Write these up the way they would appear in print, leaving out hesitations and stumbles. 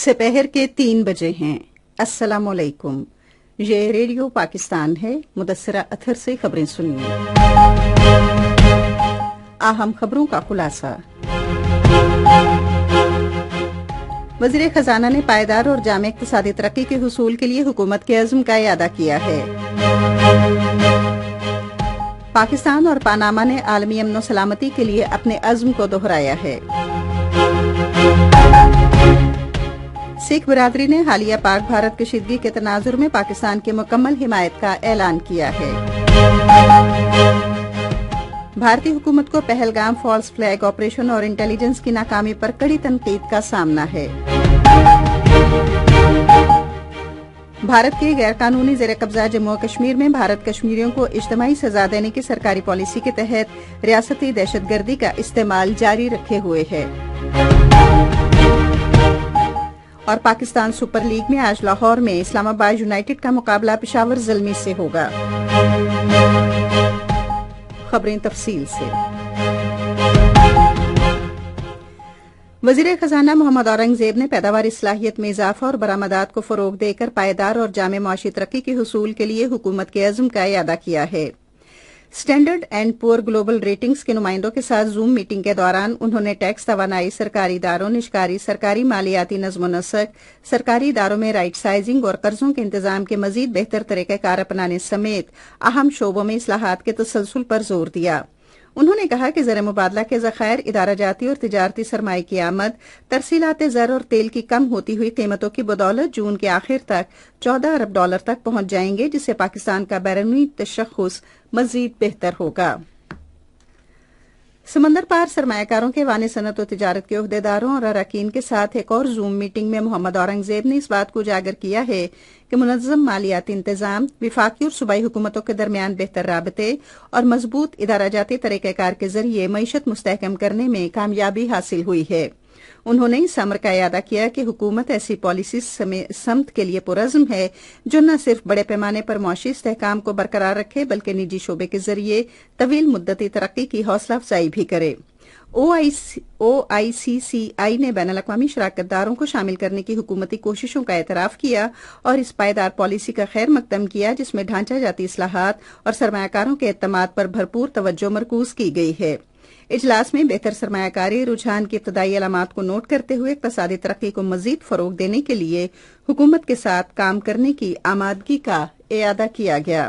سپہر کے 3 بجے ہیں۔ السلام علیکم، یہ ریڈیو پاکستان ہے۔ مدثرہ اطہر سے خبریں سنیے۔ اہم خبروں کا خلاصہ۔ وزیر خزانہ نے پائیدار اور جامع اقتصادی ترقی کے حصول کے لیے حکومت کے عزم کا اعادہ کیا ہے۔ پاکستان اور پاناما نے عالمی امن و سلامتی کے لیے اپنے عزم کو دہرایا ہے۔ سکھ برادری نے حالیہ پاک بھارت کشیدگی کے تناظر میں پاکستان کی مکمل حمایت کا اعلان کیا ہے۔ بھارتی حکومت کو پہلگام فالس فلیگ آپریشن اور انٹیلیجنس کی ناکامی پر کڑی تنقید کا سامنا ہے۔ بھارت کے غیر قانونی زیر قبضہ جموں و کشمیر میں بھارت کشمیریوں کو اجتماعی سزا دینے کی سرکاری پالیسی کے تحت ریاستی دہشت گردی کا استعمال جاری رکھے ہوئے ہے۔ اور پاکستان سپر لیگ میں آج لاہور میں اسلام آباد یونائیٹڈ کا مقابلہ پشاور زلمی سے ہوگا۔ خبریں تفصیل سے۔ وزیر خزانہ محمد اورنگزیب نے پیداواری صلاحیت میں اضافہ اور برآمدات کو فروغ دے کر پائیدار اور جامع معاشی ترقی کے حصول کے لیے حکومت کے عزم کا اعادہ کیا ہے۔ اسٹینڈرڈ اینڈ پور گلوبل ریٹنگز کے نمائندوں کے ساتھ زوم میٹنگ کے دوران انہوں نے ٹیکس توانائی، سرکاری اداروں، نجکاری، سرکاری مالیاتی نظم و نسق، سرکاری اداروں میں رائٹ سائزنگ اور قرضوں کے انتظام کے مزید بہتر طریقہ کار اپنانے سمیت اہم شعبوں میں اصلاحات کے تسلسل پر زور دیا۔ انہوں نے کہا کہ زر مبادلہ کے ذخائر، ادارہ جاتی اور تجارتی سرمایہ کی آمد، ترسیلات زر اور تیل کی کم ہوتی ہوئی قیمتوں کی بدولت جون کے آخر تک $14 ارب تک پہنچ جائیں گے، جس سے پاکستان کا بیرونی تشخص مزید بہتر ہوگا۔ سمندر پار سرمایہ کاروں کے وانِ صنعت و تجارت کے عہدیداروں اور اراکین کے ساتھ ایک اور زوم میٹنگ میں محمد اورنگزیب نے اس بات کو اجاگر کیا ہے کہ منظم مالیاتی انتظام، وفاقی اور صوبائی حکومتوں کے درمیان بہتر رابطے اور مضبوط ادارہ جاتی طریقہ کار کے ذریعے معیشت مستحکم کرنے میں کامیابی حاصل ہوئی ہے۔ انہوں نے اس امر کا اعادہ کیا کہ حکومت ایسی پالیسی سمت کے لیے پرعزم ہے جو نہ صرف بڑے پیمانے پر معاشی استحکام کو برقرار رکھے بلکہ نجی شعبے کے ذریعے طویل مدتی ترقی کی حوصلہ افزائی بھی کرے۔ OICCI نے بین الاقوامی شراکت داروں کو شامل کرنے کی حکومتی کوششوں کا اعتراف کیا اور اس پائیدار پالیسی کا خیر مقدم کیا جس میں ڈھانچہ جاتی اصلاحات اور سرمایہ کاروں کے اعتماد پر بھرپور توجہ مرکوز کی گئی ہے۔ اجلاس میں بہتر سرمایہ کاری رجحان کی ابتدائی علامات کو نوٹ کرتے ہوئے اقتصادی ترقی کو مزید فروغ دینے کے لیے حکومت کے ساتھ کام کرنے کی آمادگی کا اعادہ کیا گیا۔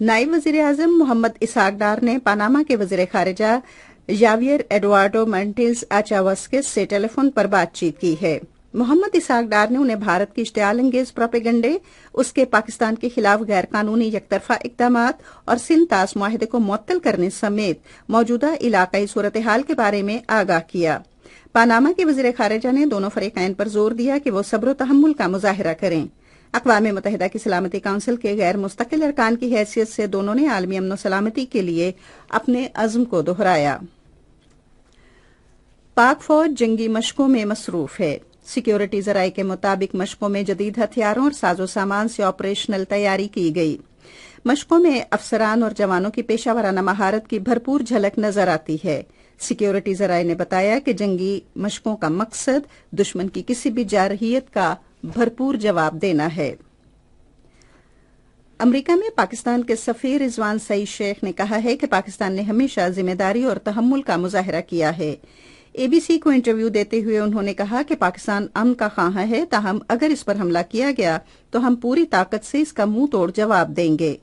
نائب وزیر اعظم محمد اسحاق ڈار نے پاناما کے وزیر خارجہ یاویر ایڈوارڈو مارٹینز اچاواسکس سے ٹیلی فون پر بات چیت کی ہے۔ محمد اسحاق ڈار نے انہیں بھارت کی اشتعال انگیز پروپیگنڈے، اس کے پاکستان کے خلاف غیر قانونی یک طرفہ اقدامات اور سندھ طاس معاہدے کو معطل کرنے سمیت موجودہ علاقائی صورتحال کے بارے میں آگاہ کیا۔ پاناما کے وزیر خارجہ نے دونوں فریقین پر زور دیا کہ وہ صبر و تحمل کا مظاہرہ کریں۔ اقوام متحدہ کی سلامتی کونسل کے غیر مستقل ارکان کی حیثیت سے دونوں نے عالمی امن و سلامتی کے لیے اپنے عزم کو دہرایا۔ پاک فوج جنگی مشقوں میں مصروف ہے۔ سیکیورٹی ذرائع کے مطابق مشقوں میں جدید ہتھیاروں اور ساز و سامان سے آپریشنل تیاری کی گئی۔ مشقوں میں افسران اور جوانوں کی پیشہ ورانہ مہارت کی بھرپور جھلک نظر آتی ہے۔ سیکیورٹی ذرائع نے بتایا کہ جنگی مشقوں کا مقصد دشمن کی کسی بھی جارحیت کا بھرپور جواب دینا ہے۔ امریکہ میں پاکستان کے سفیر رضوان سعید شیخ نے کہا ہے کہ پاکستان نے ہمیشہ ذمہ داری اور تحمل کا مظاہرہ کیا ہے۔ ABC کو انٹرویو دیتے ہوئے انہوں نے کہا کہ پاکستان امن کا خواہاں ہے، تاہم اگر اس پر حملہ کیا گیا تو ہم پوری طاقت سے اس کا منہ توڑ جواب دیں گے۔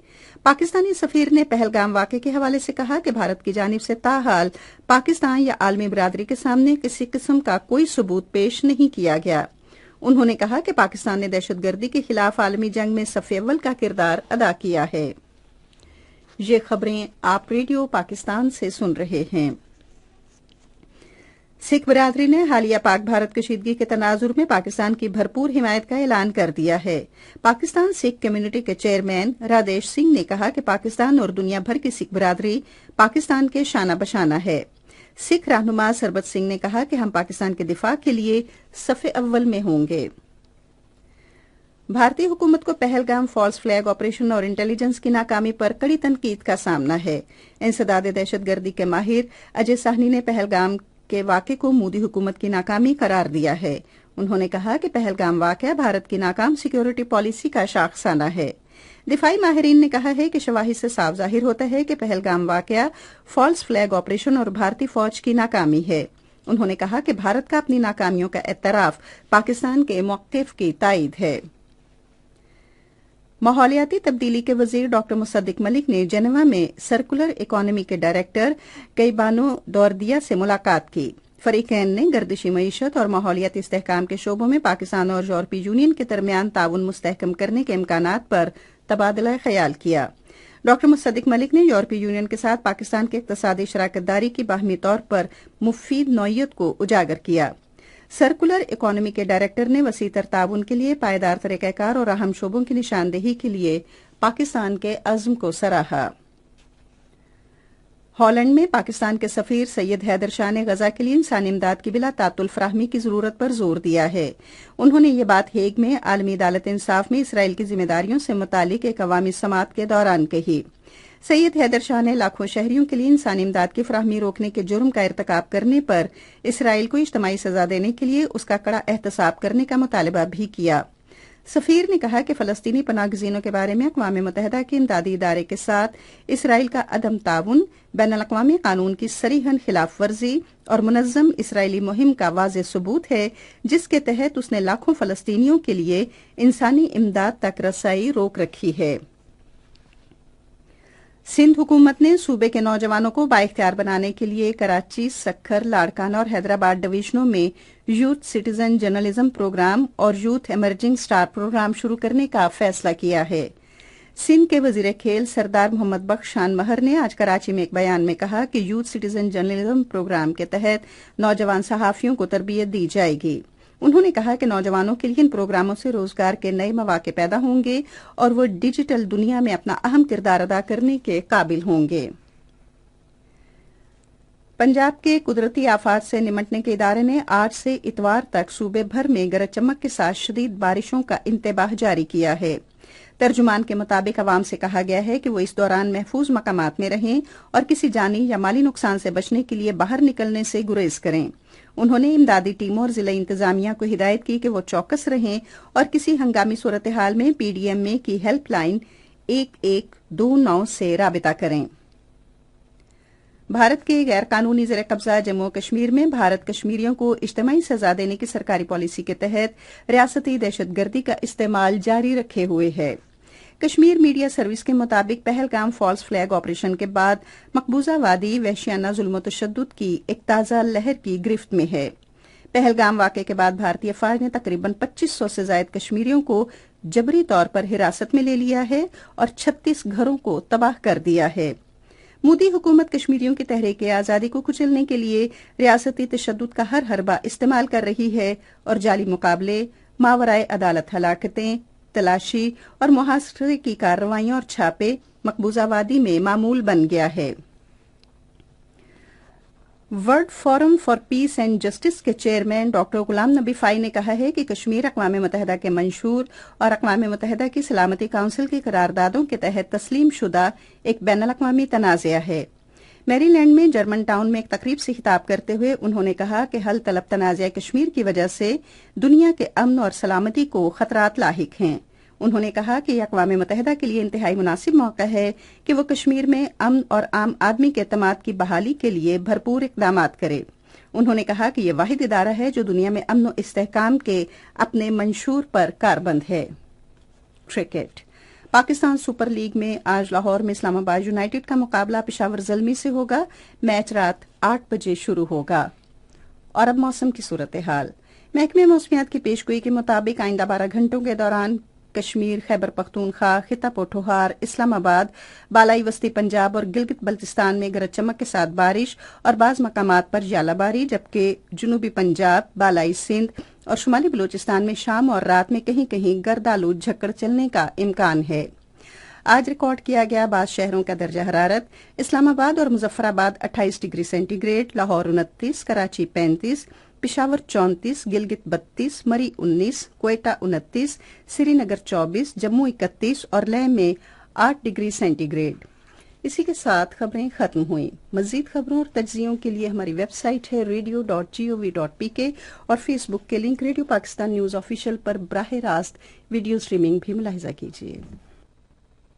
پاکستانی سفیر نے پہلگام واقعے کے حوالے سے کہا کہ بھارت کی جانب سے تاحال پاکستان یا عالمی برادری کے سامنے کسی قسم کا کوئی ثبوت پیش نہیں کیا گیا۔ انہوں نے کہا کہ پاکستان نے دہشت گردی کے خلاف عالمی جنگ میں صف اول کا کردار ادا کیا ہے۔ یہ خبریں آپ ریڈیو پاکستان سے سن رہے ہیں۔ سکھ برادری نے حالیہ پاک بھارت کشیدگی کے تناظر میں پاکستان کی بھرپور حمایت کا اعلان کر دیا ہے۔ پاکستان سکھ کمیونٹی کے چیئرمین رادیش سنگھ نے کہا کہ پاکستان اور دنیا بھر کی سکھ برادری پاکستان کے شانہ بشانہ ہے۔ سکھ رہنما سربت سنگھ نے کہا کہ ہم پاکستان کے دفاع کے لیے صف اول میں ہوں گے۔ بھارتی حکومت کو پہلگام فالس فلیگ آپریشن اور انٹیلیجنس کی ناکامی پر کڑی تنقید کا سامنا ہے۔ انسداد دہشت گردی کے ماہر اجے ساہنی نے پہلگام के वाक़े को मोदी हुकूमत की नाकामी करार दिया है। उन्होंने कहा कि पहलगाम वाक़या भारत की नाकाम सिक्योरिटी पॉलिसी का शाखसाना है। दिफाई माहिरीन ने कहा है कि शवाहिद से साफ जाहिर होता है कि पहलगाम वाक़या फॉल्स फ्लैग ऑपरेशन और भारतीय फौज की नाकामी है। उन्होंने कहा कि भारत का अपनी नाकामियों का एतराफ पाकिस्तान के मौक़िफ़ की तायीद है। माहौलियाती तब्दीली के वजीर डॉक्टर मुसद्दिक मलिक ने जेनेवा में सर्कुलर इकोनॉमी के डायरेक्टर कैबानो दौरदिया से मुलाकात की। फरीकैन ने गर्दिशी मईशत और माहौलियाती इस्तेहकाम के शोबों में पाकिस्तान और यूरोपीय यूनियन के दरमियान ताउन मुस्तहकम करने के इम्कानात पर तबादला ख्याल किया। डॉक्टर मुसद्दिक मलिक ने यूरोपीय यूनियन के साथ पाकिस्तान के इक़्तिसादी शराकतदारी की बाहमी तौर पर मुफीद नौयत को उजागर किया। सर्कुलर इकोनॉमी के डायरेक्टर ने वसीतर ताउन के लिए पायदार तरीक़ाकार और अहम शोबों की निशानदेही के लिए पाकिस्तान के अज़्म को सराहा। हॉलैंड में पाकिस्तान के सफीर सैयद हैदर शाह ने गजा के लिए इंसानी इमदाद की बिला तातुल फराहमी की जरूरत पर जोर दिया है। उन्होंने ये बात हेग में आलमी अदालत इंसाफ में इसराइल की जिम्मेदारियों से मुतालिक एक अवामी समात के दौरान कही। सैयद हैदर शाह ने लाखों शहरियों के लिए इंसानी इमदाद की फराहमी रोकने के जुर्म का इर्तकाब करने पर इसराइल को इज्तमाई सजा देने के लिए उसका कड़ा एहतसाब करने का मुतालबा भी किया। सफीर ने कहा कि फलस्तीनी पनाहगज़ीनों के बारे में अक़वाम मुत्तहिदा के इमदादी इदारे के साथ इसराइल का अदम ताउन, बैनुल-अक़वामी कानून की सरीहन खिलाफ वर्जी और मुनज़्ज़म इसराइली मुहिम का वाज़ेह सबूत है, जिसके तहत उसने लाखों फलस्तीनियों के लिए इंसानी इमदाद तक रसाई रोक रखी है। सिंध हुकूमत ने सूबे के नौजवानों को बाइख्तियार बनाने के लिए कराची, सक्खर, लाड़काना और हैदराबाद डिवीजनों में यूथ सिटीजन जर्नलिज्म प्रोग्राम और यूथ इमर्जिंग स्टार प्रोग्राम शुरू करने का फैसला किया है। सिंध के वजीर खेल सरदार मोहम्मद बख्श शान महर ने आज कराची में एक बयान में कहा कि यूथ सिटीजन जर्नलिज्म प्रोग्राम के तहत नौजवान सहाफियों को तरबियत दी जाएगी। उन्होंने कहा कि नौजवानों के लिए इन प्रोग्रामों से रोजगार के नए मौके पैदा होंगे और वो डिजिटल दुनिया में अपना अहम किरदार अदा करने के काबिल होंगे। पंजाब के कुदरती आफात से निमटने के इदारे ने आज से इतवार तक सूबे भर में गरज चमक के साथ शदीद बारिशों का इंतबाह जारी किया है। तर्जुमान के मुताबिक अवाम से कहा गया है कि वो इस दौरान महफूज मकामात में रहें और किसी जानी या माली नुकसान से बचने के लिए बाहर निकलने से गुरेज करें। उन्होंने इमदादी टीमों और जिला इंतजामिया को हिदायत की कि वो चौकस रहें और किसी हंगामी सूरत हाल में PDMA की हेल्पलाइन 1129 से राबिता करें। भारत के गैर कानूनी ज़ेर कब्जा जम्मू कश्मीर में भारत कश्मीरियों को इज्तिमाई सजा देने की सरकारी पॉलिसी के तहत रियासती दहशतगर्दी का इस्तेमाल जारी रखे हुए है। कश्मीर मीडिया सर्विस के मुताबिक पहलगाम फॉल्स फ्लैग ऑपरेशन के बाद मकबूजा वादी वहशियाना जुल्म तशद्दुद की एक ताज़ा लहर की गिरफ्त में है। पहलगाम वाक़े के बाद भारतीय फौज ने तकरीबन 2500 से ज़ायद कश्मीरियों को जबरी तौर पर हिरासत में ले लिया है और 36 घरों को तबाह कर दिया है। मोदी हुकूमत कश्मीरियों की तहरीक आज़ादी को कुचलने के लिए रियासती तशद्दुद का हर हरबा इस्तेमाल कर रही है और जाली मुकाबले, मावराए अदालत हलाकतें, तलाशी और मुहासरे की कार्रवाइयां और छापे मकबूजा वादी में मामूल बन गया है। World forum for piece and justice के chairman doctor Ghulam Nabi phi ने कहा है कि कश्मीर अक़वाम मुत्तहिदा के मंशूर और अक़वाम मुत्तहिदा की सलामती काउंसिल की करारदादों के तहत तस्लीम शुदा एक बैनुल-अक़वामी तनाज़ा है। मैरीलैंड में जर्मन टाउन में एक तकरीब से खिताब करते हुए उन्होंने कहा कि हल तलब तनाज़ा कश्मीर की वजह से दुनिया के अमन और सलामती को खतरात लाहिक हैं। उन्होंने कहा कि यह अक़वाम मुत्तहिदा के लिए इंतहाई मुनासिब मौका है कि वो कश्मीर में अमन और आम आदमी के एतमाद की बहाली के लिए भरपूर इक़दामात करे। उन्होंने कहा कि यह वाहिद इदारा है जो दुनिया में अमन और इस्तेहकाम के अपने मंशूर पर कारबंद है। क्रिकेट पाकिस्तान सुपर लीग में आज लाहौर में इस्लामाबाद यूनाइटेड का मुकाबला पेशावर ज़ल्मी से होगा। मैच रात 8 बजे शुरू होगा। और अब मौसम की सूरत हाल। महकमे मौसमियात की पेशगोई के मुताबिक आइंदा 12 घंटों के दौरान कश्मीर, खैबर पख्तूनख्वा, खिता पोठोहार, इस्लामाबाद, बालाई वस्ती पंजाब और गिलगित बल्तिस्तान में गरज चमक के साथ बारिश और बाज़ मकामात पर ज़्यालाबारी, जबकि जुनूबी पंजाब, बालाई सिंध और शुमाली बलूचिस्तान में शाम और रात में कहीं कहीं गर्दालू झक्कड़ चलने का इम्कान है। आज रिकॉर्ड किया गया बाज़ शहरों का दर्जा हरारत इस्लामाबाद और मुजफ्फराबाद 28 डिग्री सेंटीग्रेड, लाहौर 29, कराची 35, पिशावर 34, गिलगित 32, मरी 19, क्वेटा 29, श्रीनगर 24, जम्मू 31 और लेह में 8 डिग्री सेंटीग्रेड। اسی کے ساتھ خبریں ختم ہوئیں. مزید خبروں اور تجزیوں کے لیے ہماری ویب سائٹ ہے radio.gov.pk اور فیس بک کے link radio Pakistan news official پر براہ راست ویڈیو سٹریمنگ بھی ملاحظہ کیجیے.